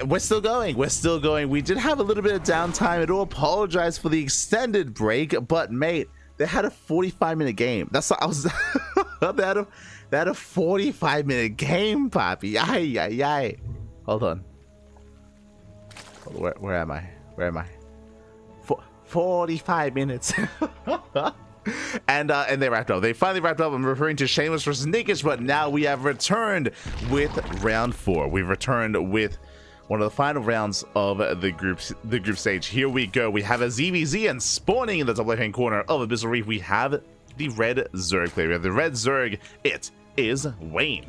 We're still going. We're still going. We did have a little bit of downtime. I do apologize for the extended break, but mate, they had a 45-minute game. That's what I was. they had a 45-minute game, Poppy. Ay, ay, ay. Hold on. Where am I? Where am I? 45 minutes. And they wrapped up. They finally wrapped up. I'm referring to Shameless versus Nikich, but now we have returned with round 4. We've returned with one of the final rounds of the group stage. Here we go. We have a ZvZ, and spawning in the top left-hand corner of Abyssal Reef, we have the red Zerg player. We have the red Zerg. It is Wayne,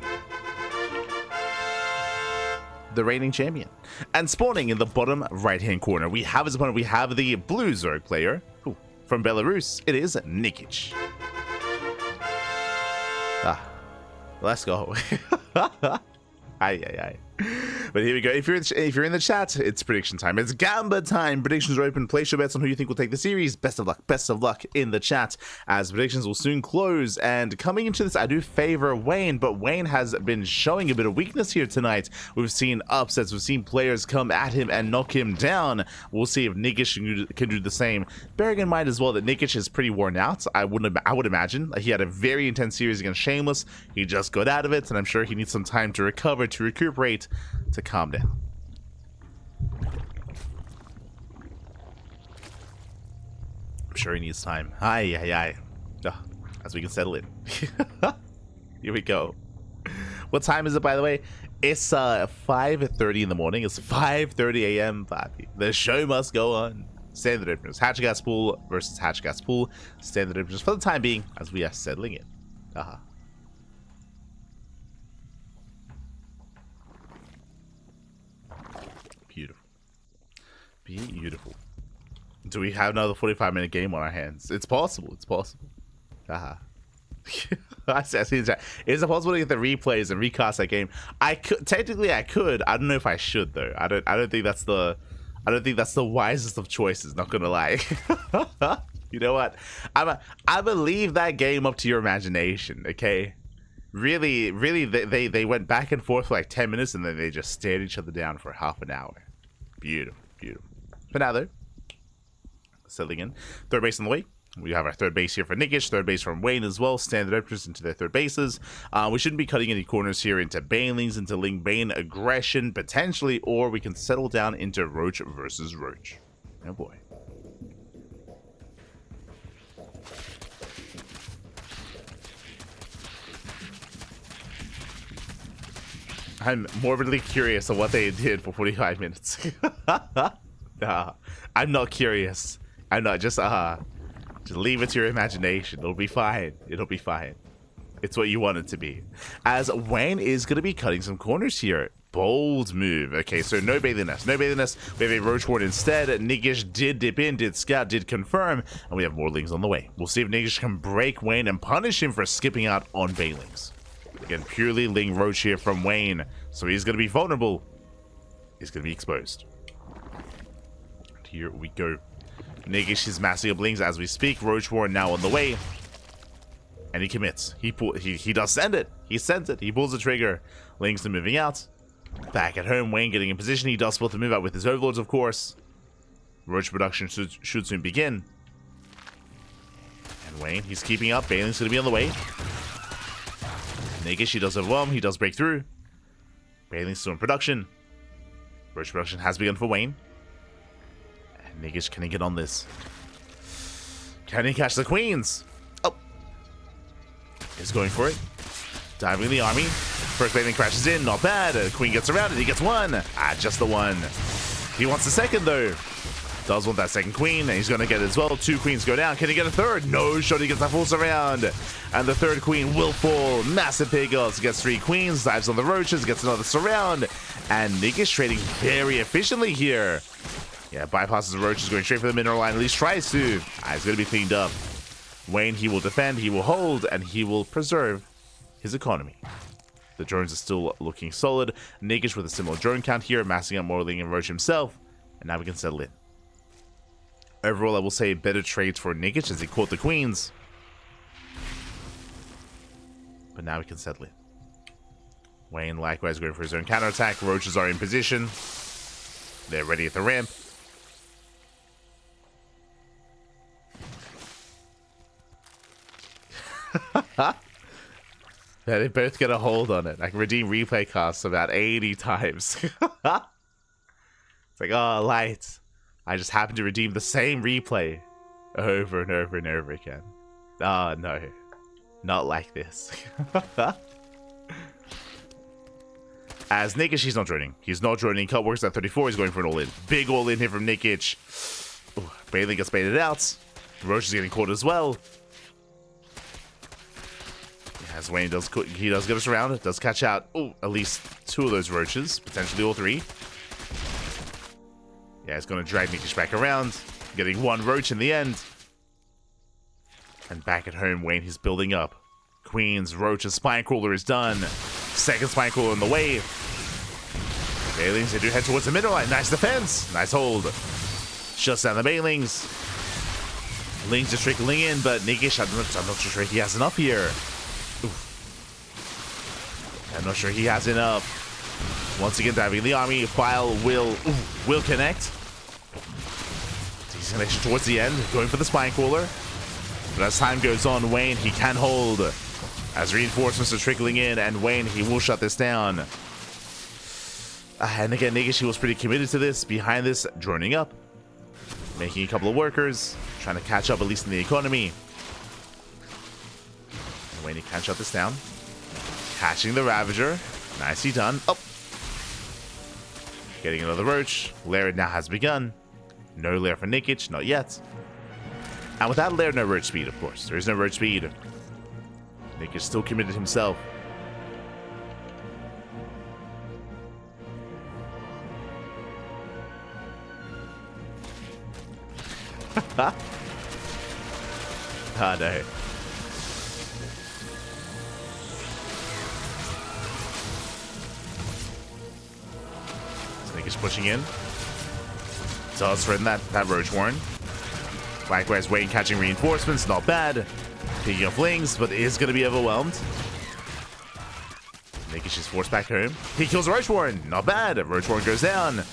the reigning champion. And spawning in the bottom right-hand corner, we have his opponent. We have the blue Zerg player. Ooh, from Belarus, it is Nikich. Let's go. Aye, aye, aye. But here we go. If you're in the chat, it's prediction time. It's Gamba time. Predictions are open. Place your bets on who you think will take the series. Best of luck in the chat, as predictions will soon close. And coming into this, I do favor Wayne, but Wayne has been showing a bit of weakness here tonight. We've seen upsets. We've seen players come at him and knock him down. We'll see if Nikich can do the same. Bearing in mind as well that Nikich is pretty worn out. I would imagine. He had a very intense series against Shameless. He just got out of it, and I'm sure he needs some time to recover, to recuperate, to calm down. I'm sure he needs time. Aye, aye, aye. As we can settle in. Here we go. What time is it, by the way? It's 5:30 in the morning. It's 5:30 a.m. The show must go on. Standard openers. Hatch gas pool versus hatch gas pool. Standard openers for the time being, as we are settling in. Beautiful. Beautiful. Do we have another 45-minute game on our hands? It's possible. It's possible. I see the chat. Is it possible to get the replays and recast that game? I could. Technically, I could. I don't know if I should though. I don't think that's the wisest of choices. Not gonna lie. You know what? I leave that game up to your imagination. Okay. Really, they went back and forth for like 10 minutes, and then they just stared each other down for half an hour. Beautiful, beautiful. But now though, settling in. Third base on the way. We have our third base here for Nikich, third base from Wayne as well. Standard openers into their third bases. We shouldn't be cutting any corners here into Banelings, into Ling Bane aggression, potentially, or we can settle down into Roach versus Roach. Oh boy. I'm morbidly curious of what they did for 45 minutes. I'm not curious. I'm not. Just leave it to your imagination. It'll be fine. It'll be fine. It's what you want it to be. As Wayne is going to be cutting some corners here. Bold move. Okay, so no Bathing Nest. No Bathing Nest. We have a Roach Ward instead. Nikich did dip in, did scout, did confirm, and we have more Lings on the way. We'll see if Nikich can break Wayne and punish him for skipping out on Banelings. Again, purely Ling Roach here from Wayne. So he's going to be vulnerable. He's going to be exposed. And here we go. Nikich is massing up Lings as we speak. Roach War now on the way. And he commits. He does send it. He sends it. He pulls the trigger. Lings are moving out. Back at home, Wayne getting in position. He does split the move out with his overlords, of course. Roach production should soon begin. And Wayne, he's keeping up. Baneling's going to be on the way. Nikich, he does overwhelm. He does break through. Baneling's still in production. Roach production has begun for Wayne. And Nikich, can he get on this? Can he catch the queens? Oh. He's going for it. Diving in the army. First Baneling crashes in. Not bad. Queen gets around it. He gets one. Just the one. He wants the second, though. Does want that second queen, and he's going to get it as well. Two queens go down. Can he get a third? No shot. He gets that full surround. And the third queen will fall. Massive pickups. Gets three queens. Dives on the roaches. Gets another surround. And Nikich trading very efficiently here. Yeah, bypasses the roaches, going straight for the mineral line. At least tries to. It's going to be cleaned up. Wayne, he will defend. He will hold. And he will preserve his economy. The drones are still looking solid. Nikich with a similar drone count here. Massing up more Ling and Roach himself. And now we can settle in. Overall, I will say better trades for Nikich as he caught the queens. But now we can settle in. Wayne likewise going for his own counterattack. Roaches are in position. They're ready at the ramp. Yeah, they both get a hold on it. I can redeem replay costs about 80 times. It's like, oh, light. I just happen to redeem the same replay over and over and over again. Oh, no. Not like this. As Nikich, he's not joining. He's not joining. Cut works at 34. He's going for an all-in. Big all-in here from Nikich. Bailey gets baited out. Roach is getting caught as well. As Wayne does get us around, does catch out at least 2 of those roaches, potentially all 3. Yeah, it's going to drag Nikich back around, getting 1 roach in the end. And back at home, Wayne, he's building up. Queen's Roach's Spine Crawler is done. Second Spine Crawler in the way. Bailings, they do head towards the middle line. Nice defense. Nice hold. Shuts down the Bailings. Lings just trickling in, but Nikich, I'm not sure he has enough here. I'm not sure he has enough. Once again, diving in the army. File will connect. Decent connection towards the end. Going for the Spine Crawler. But as time goes on, Wayne, he can hold. As reinforcements are trickling in, and Wayne, he will shut this down. And again, Nikich, he was pretty committed to this. Behind this, droning up. Making a couple of workers. Trying to catch up, at least in the economy. And Wayne, he can shut this down. Catching the Ravager. Nicely done. Oh. Getting another Roach. Lair now has begun. No Lair for Nikich, not yet. And without Lair, no Roach speed, of course. There is no Roach speed. Nikich still committed himself. Ah, no. Nikich pushing in. Does threaten that Roach Warren. Likewise, Wayne catching reinforcements, not bad. Picking up Lings, but is going to be overwhelmed. Nikich is forced back home. He kills Roach Warren, not bad. Roach Warren goes down.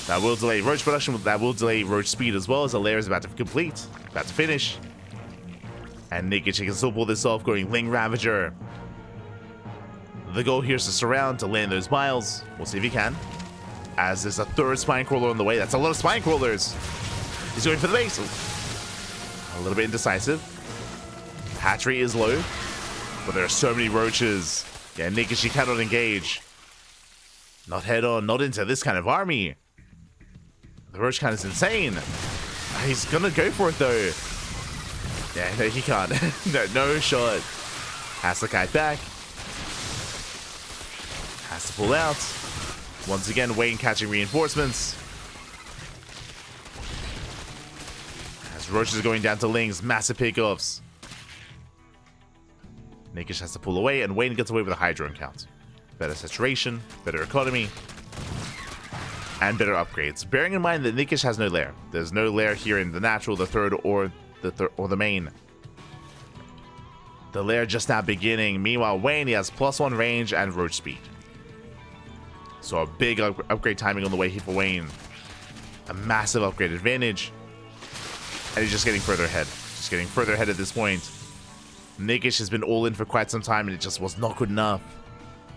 That will delay Roach production, that will delay Roach speed as well, as the lair is about to complete. About to finish. And Nikich can still pull this off, going Ling Ravager. The goal here is to surround, to land those miles. We'll see if he can. As there's a 3rd Spine Crawler on the way. That's a lot of Spine Crawlers. He's going for the base. A little bit indecisive. Hatchery is low. But there are so many roaches. Yeah, Nikich, he cannot engage. Not head on, not into this kind of army. The roach count is insane. He's gonna go for it though. Yeah, no, he can't. no shot. Has to kite back. Has to pull out. Once again, Wayne catching reinforcements. As Roach is going down to Lings, massive pickoffs. Nikich has to pull away, and Wayne gets away with a high drone count. Better saturation, better economy, and better upgrades. Bearing in mind that Nikich has no lair. There's no lair here in the natural, the 3rd, or the main. The lair just now beginning. Meanwhile, Wayne, he has +1 range and Roach speed. So a big upgrade timing on the way here for Wayne. A massive upgrade advantage. And he's just getting further ahead. Just getting further ahead at this point. Nikich has been all in for quite some time, and it just was not good enough.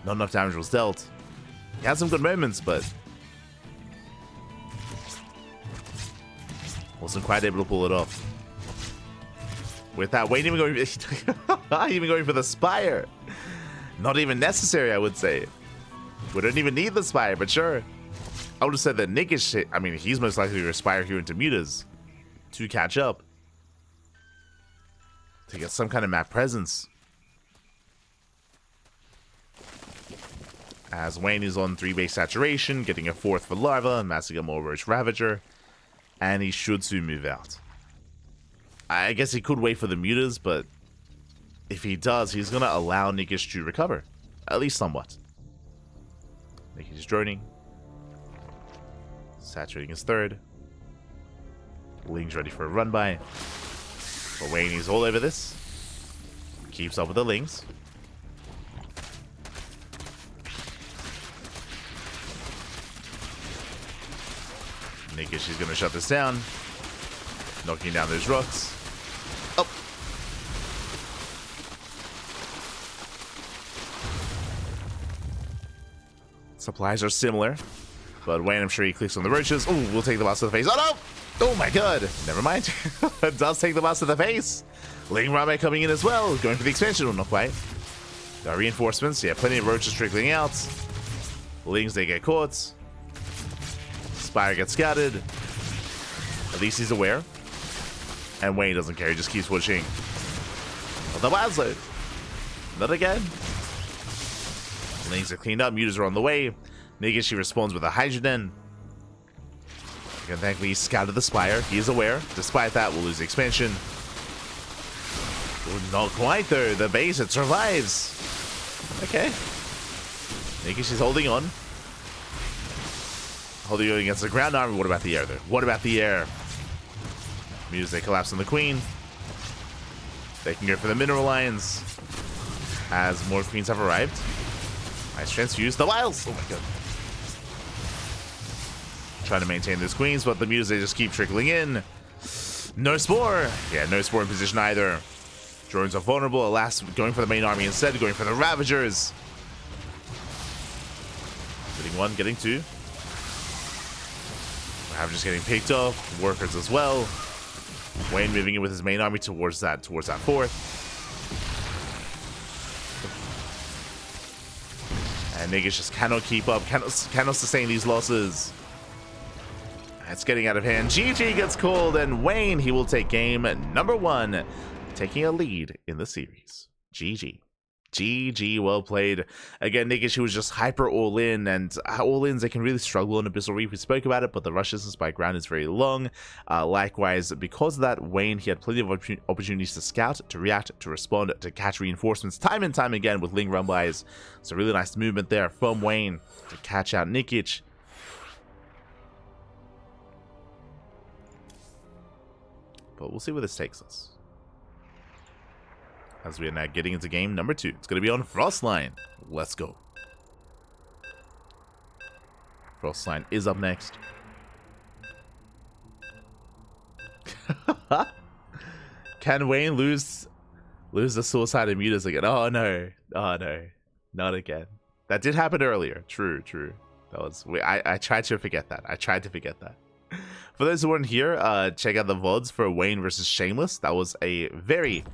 Not enough damage was dealt. He had some good moments, but wasn't quite able to pull it off. With that, Wayne even going for the Spire. Not even necessary, I would say. We don't even need the Spire, but sure. I would have said that Nikich, I mean, he's most likely to Spire here into Mutas to catch up. To get some kind of map presence. As Wayne is on 3-base saturation, getting a 4th for Larva, massing up more Roach Ravager. And he should soon move out. I guess he could wait for the Mutas, but if he does, he's going to allow Nikich to recover. At least somewhat. Nikich is droning. Saturating his 3rd. Ling's ready for a run by. But Wayne is all over this. Keeps up with the Lings. Nikich, she's going to shut this down. Knocking down those rocks. Oh. Supplies are similar. But Wayne, I'm sure he clicks on the roaches. Oh, we'll take the blast to the face. Oh, no! Oh, my God. Never mind. It does take the blast to the face. Ling Rame coming in as well. Going for the expansion. Oh, not quite. Got reinforcements. Yeah, plenty of roaches trickling out. Lings, they get caught. Spire gets scattered. At least he's aware. And Wayne doesn't care. He just keeps pushing. Oh, the wild load. Not again. Lings are cleaned up. Mutas are on the way. Nikich, she responds with a hydrogen. And thankfully, he scouted the Spire. He is aware. Despite that, we'll lose the expansion. Oh, not quite, though. The base, it survives. Okay. Nikich is holding on. Holding on against the ground army. What about the air, though? What about the air? Mutas, they collapse on the Queen. They can go for the mineral lines. As more Queens have arrived. Nice transfuse. The Wiles! Oh, my God. Trying to maintain those Queens, but the Mutas, they just keep trickling in. No Spore. Yeah, no Spore in position either. Drones are vulnerable. Alas, going for the main army instead, going for the Ravagers. Getting one, getting two. Ravagers getting picked off. Workers as well. Wayne moving in with his main army towards that fourth. And Nikich just cannot keep up, cannot sustain these losses. It's getting out of hand. GG gets called, and Wayne, he will take game number 1, taking a lead in the series. GG. GG, well played. Again, Nikich, who was just hyper all-in, and all-ins, they can really struggle on Abyssal Reef. We spoke about it, but the rush distance by ground is very long. Likewise, because of that, Wayne, he had plenty of opportunities to scout, to react, to respond, to catch reinforcements time and time again with Ling Rumbleyes. So really nice movement there from Wayne to catch out Nikich. But we'll see where this takes us. As we are now getting into game number 2. It's going to be on Frostline. Let's go. Frostline is up next. Can Wayne lose the suicide and mutas again? Oh no. Oh no. Not again. That did happen earlier. True. That was... I tried to forget that. For those who weren't here, check out the VODs for Wayne versus Shameless. That was a very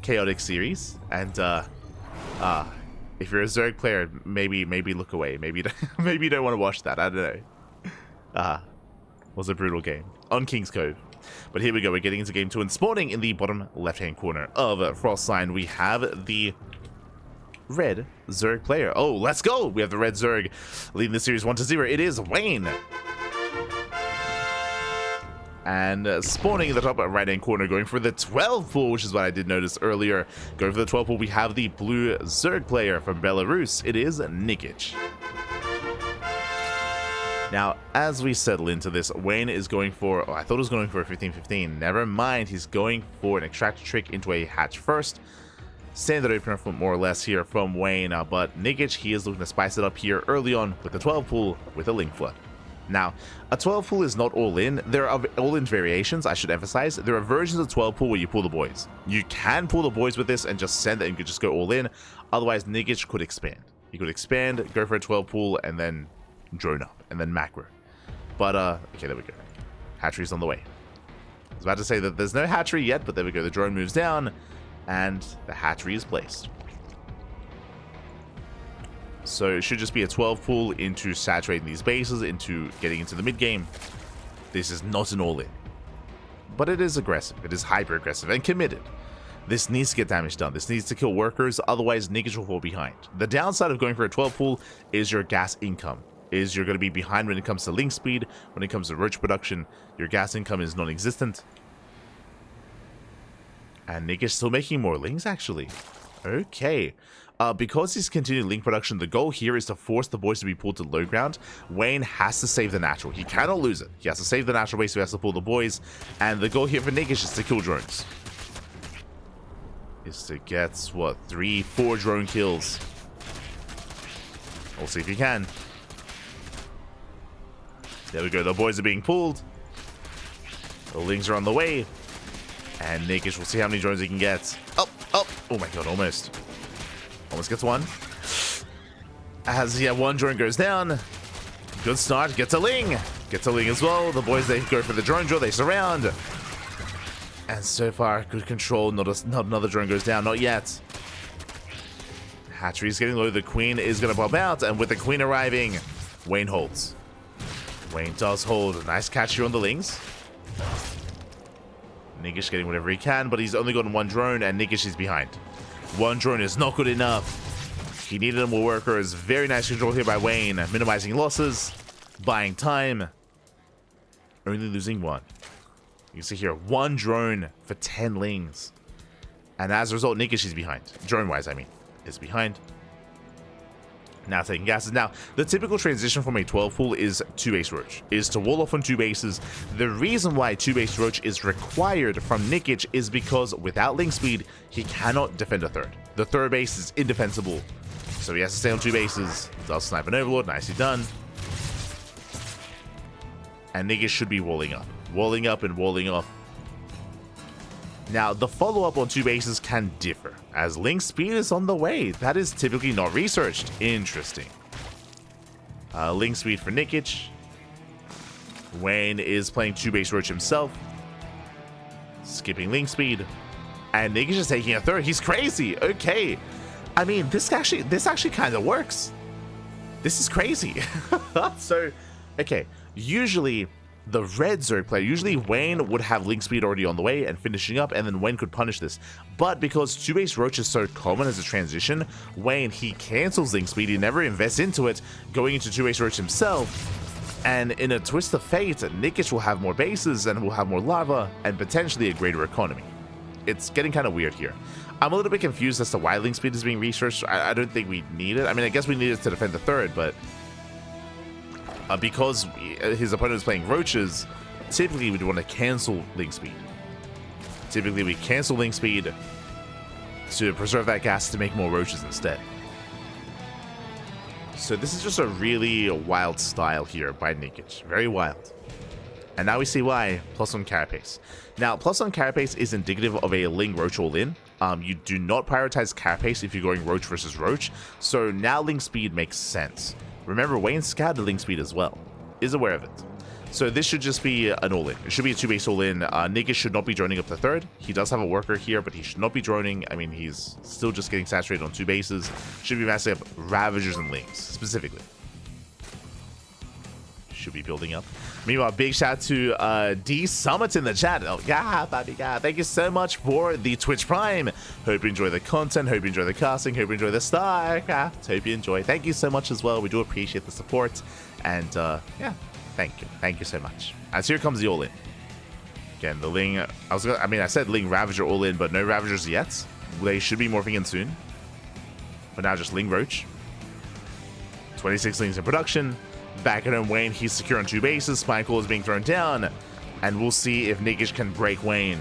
chaotic series, and if you're a Zerg player, maybe look away. Maybe you don't want to watch that. I don't know. Was a brutal game on King's Cove. But here we go. We're getting into game 2, and spawning in the bottom left-hand corner of Frostline, we have the red Zerg player. Oh, let's go! We have the red Zerg leading the series 1-0. It is Wayne. And spawning in the top right-hand corner, going for the 12 pool, which is what I did notice earlier. Going for the 12 pool, we have the blue Zerg player from Belarus. It is Nikich. Now, as we settle into this, Wayne is going for... Oh, I thought he was going for a 15-15. Never mind, he's going for an extractor trick into a hatch first. Standard opener for more or less here from Wayne. But Nikich, he is looking to spice it up here early on with the 12 pool with a Link Flood. Now, a 12 pool is not all in. There are all-in variations, I should emphasize. There are versions of 12 pool where you pull the boys. You can pull the boys with this and just send it and you could just go all in. Otherwise, Nikich could expand. He could expand, go for a 12 pool, and then drone up, and then macro. But, okay, there we go. Hatchery's on the way. I was about to say that there's no hatchery yet, but there we go. The drone moves down, and the hatchery is placed. So it should just be a 12 pool into saturating these bases, into getting into the mid game. This is not an all-in. But it is aggressive. It is hyper-aggressive and committed. This needs to get damage done. This needs to kill workers, otherwise Nikich will fall behind. The downside of going for a 12 pool is your gas income. Is you're going to be behind when it comes to link speed, when it comes to roach production. Your gas income is non-existent. And Nikich still making more links, actually. Okay. Because he's continued link production, the goal here is to force the boys to be pulled to low ground. Wayne has to save the natural. He cannot lose it. He has to save the natural base, so he has to pull the boys. And the goal here for Nikich is to kill drones. Is to get, what, 3-4 drone kills. We'll see if he can. There we go. The boys are being pulled. The Lings are on the way. And Nikich will see how many drones he can get. Up, up. Oh my god, almost. Almost gets one. As one drone goes down. Good start. Gets a Ling. Gets a Ling as well. The boys, they go for the drone draw. They surround. And so far, good control. Not another drone goes down. Not yet. Hatchery is getting low. The Queen is going to pop out. And with the Queen arriving, Wayne holds. Wayne does hold. A nice catch here on the Lings. Nikich getting whatever he can, but he's only gotten one drone, and Nikich is behind. One drone is not good enough. He needed more workers. Very nice control here by Wayne. Minimizing losses. Buying time. Only losing one. You can see here, one drone for 10 Lings. And as a result, Nikich is behind. Drone-wise, I mean, is behind. Now taking gases. Now, the typical transition from a 12 pool is 2-base roach. Is to wall off on 2 bases. The reason why 2-base roach is required from Nikich is because without Ling speed, he cannot defend a third. The third base is indefensible. So he has to stay on 2 bases. Does snipe an overlord. Nicely done. And Nikich should be walling up. Walling up and walling off. Now, the follow-up on 2 bases can differ, as Ling speed is on the way. That is typically not researched. Interesting. Ling speed for Nikich. Wayne is playing 2-base roach himself. Skipping Ling speed. And Nikich is taking a third. He's crazy. Okay. I mean, this actually kind of works. This is crazy. So, okay. Usually, the red Zerg player, usually Wayne would have Ling speed already on the way and finishing up, and then Wayne could punish this. But because 2-base roach is so common as a transition, Wayne, he cancels Ling speed, he never invests into it, going into 2-base roach himself. And in a twist of fate, Nikich will have more bases and will have more lava and potentially a greater economy. It's getting kind of weird here. I'm a little bit confused as to why Ling speed is being researched. I don't think we need it. I mean, I guess we need it to defend the third, but because his opponent is playing roaches, typically we'd want to cancel Ling speed. Typically we cancel Ling speed to preserve that gas to make more roaches instead. So this is just a really wild style here by Nikich. Very wild. And now we see why. +1 carapace. Now, +1 carapace is indicative of a Ling roach all-in. You do not prioritize carapace if you're going roach versus roach. So now Ling speed makes sense. Remember, Wayne scouted Ling speed as well. Is aware of it. So this should just be an all-in. It should be a 2-base all-in. Nikich should not be droning up the third. He does have a worker here, but he should not be droning. I mean, he's still just getting saturated on 2 bases. Should be massing up Ravagers and Lings, specifically. Should be building up. Meanwhile, big shout to D Summit in the chat. Oh, yeah, baby, yeah. Thank you so much for the Twitch Prime. Hope you enjoy the content. Hope you enjoy the casting. Hope you enjoy the StarCraft. Hope you enjoy. Thank you so much as well. We do appreciate the support. And yeah, thank you. Thank you so much. As here comes the all-in. Again, the Ling. I said Ling Ravager all-in, but no Ravagers yet. They should be morphing in soon. But now just Ling Roach. 26 Lings in production. Back at home, Wayne, he's secure on 2 bases. Spine Call is being thrown down. And we'll see if Nikich can break Wayne.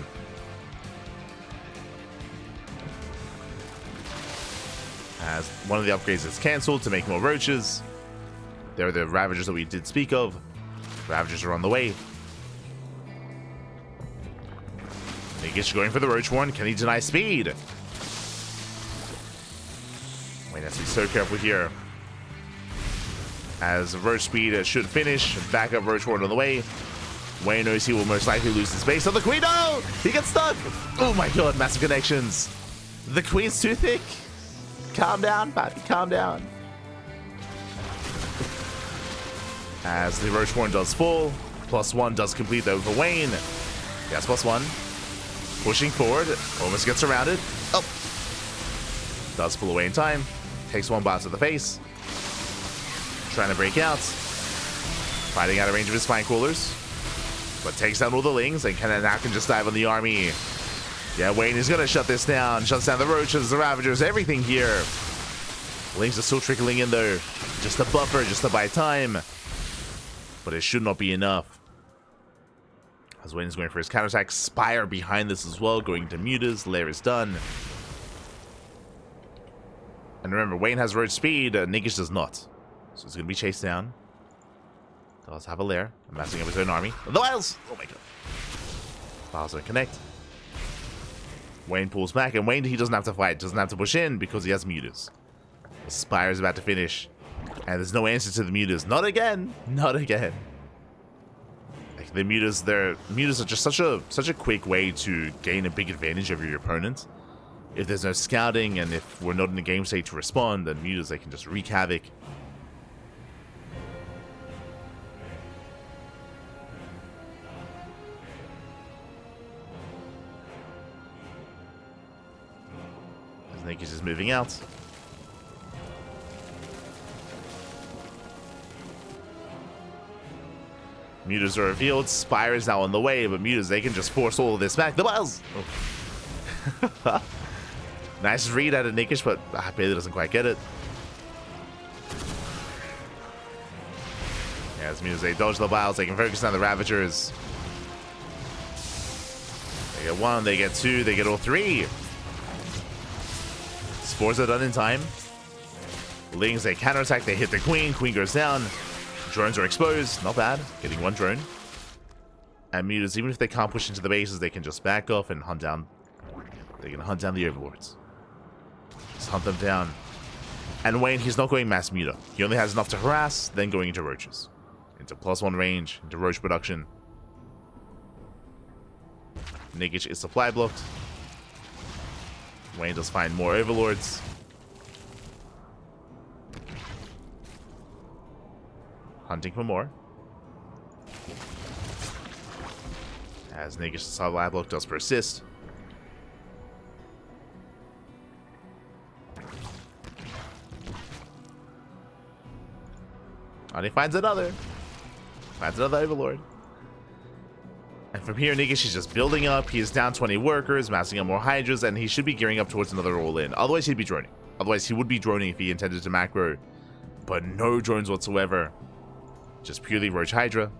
As one of the upgrades is cancelled to make more roaches. There are the Ravagers that we did speak of. Ravagers are on the way. Nikich going for the Roach one. Can he deny speed? Wayne has to be so careful here. As Roach speed should finish. Backup Roach Warden on the way. Wayne knows he will most likely lose his base on the Queen. No! He gets stuck! Oh my god, massive connections. The Queen's too thick. Calm down, buddy, calm down. As the Roach Warden does fall. +1 does complete though for Wayne. Yes, +1. Pushing forward. Almost gets surrounded. Oh! Does pull away in time. Takes 1 bounce to the face. Trying to break out. Fighting out of range of his Spine Coolers. But takes down all the Lings and now can just dive on the army. Yeah, Wayne is going to shut this down. Shuts down the Roaches, the Ravagers, everything here. Lings are still trickling in though. Just a buffer, just to buy time. But it should not be enough. As Wayne is going for his counterattack. Spire behind this as well. Going to Mutas. Lair is done. And remember, Wayne has Roach speed. Nikich does not. So it's going to be chased down. Does have a lair. Amassing up his own army. The Wiles! Oh my god. Wiles don't connect. Wayne pulls back, and Wayne, he doesn't have to fight. Doesn't have to push in because he has mutas. The Spire is about to finish. And there's no answer to the mutas. Not again. Not again. Like the mutas, mutas are just such a quick way to gain a big advantage over your opponent. If there's no scouting and if we're not in the game state to respond, then mutas, they can just wreak havoc. As Nikich is moving out. Mutas are revealed. Spire is now on the way, but mutas, they can just force all of this back. The Wiles! Oh. Nice read out of Nikich, but Bailey doesn't quite get it. Yeah, as mutas, they dodge the Wiles. They can focus on the Ravagers. They get one, they get two, they get all three. Spores are done in time. Lings, they counterattack, they hit the Queen. Queen goes down. Drones are exposed. Not bad. Getting one drone. And mutas, even if they can't push into the bases, they can just back off and hunt down. They can hunt down the Overlords. Just hunt them down. And Wayne, he's not going mass muta. He only has enough to harass, then going into roaches. Into +1 range, into roach production. Nikich is supply blocked. Wayne does find more Overlords. Hunting for more. As Nikich's supply block does persist. And he finds another. Finds another Overlord. And from here, Nikich is just building up. He is down 20 workers, massing up more Hydras, and he should be gearing up towards another all-in. Otherwise, he'd be droning. Otherwise, he would be droning if he intended to macro. But no drones whatsoever. Just purely Roach Hydra.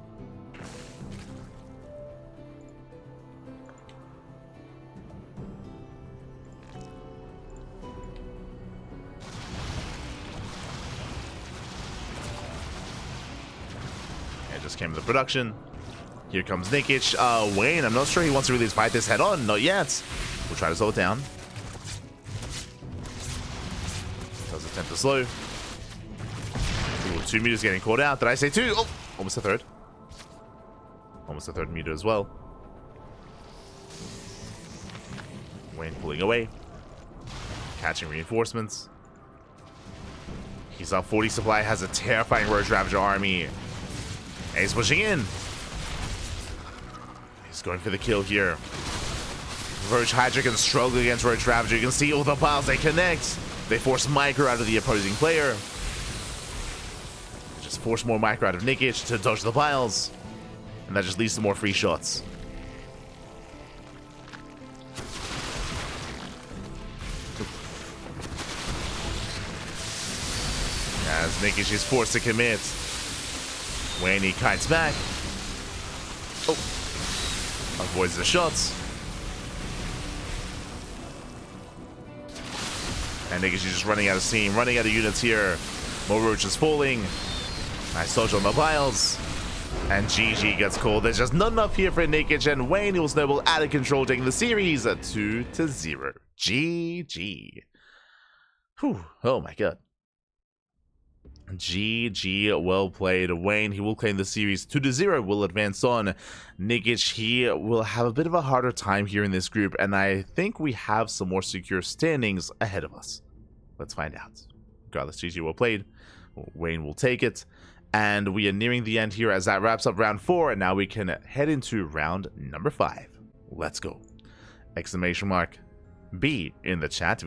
And just came to the production. Here comes Nikich. Wayne, I'm not sure he wants to really fight this head on. Not yet. We'll try to slow it down. Does attempt to slow. Ooh, 2 mutas getting caught out. Did I say 2? Oh, almost a third. Almost a third muta as well. Wayne pulling away. Catching reinforcements. He's up 40 supply. Has a terrifying Roach Ravager army. And he's pushing in. He's going for the kill here. Roach Hydra can struggle against Roach Ravager. You can see all the piles. They connect. They force micro out of the opposing player. Just force more micro out of Nikich to dodge the piles. And that just leads to more free shots. As Nikich is forced to commit. Wayne, he kites back. Oh. Avoids the shots. And Nikich is just running out of steam, running out of units here. More roaches falling. Nice dodge on the piles. And GG gets called. There's just not enough here for Nikich, and Wayne will snowball out of control, taking the series at 2-0. GG. Whew. Oh my god. GG, well played. Wayne, he will claim the series 2-0, will advance on. Nikich, he will have a bit of a harder time here in this group, and I think we have some more secure standings ahead of us. Let's find out. Regardless, GG, well played. Wayne will take it. And we are nearing the end here as that wraps up round 4, and now we can head into round number 5. Let's go. Exclamation mark B in the chat.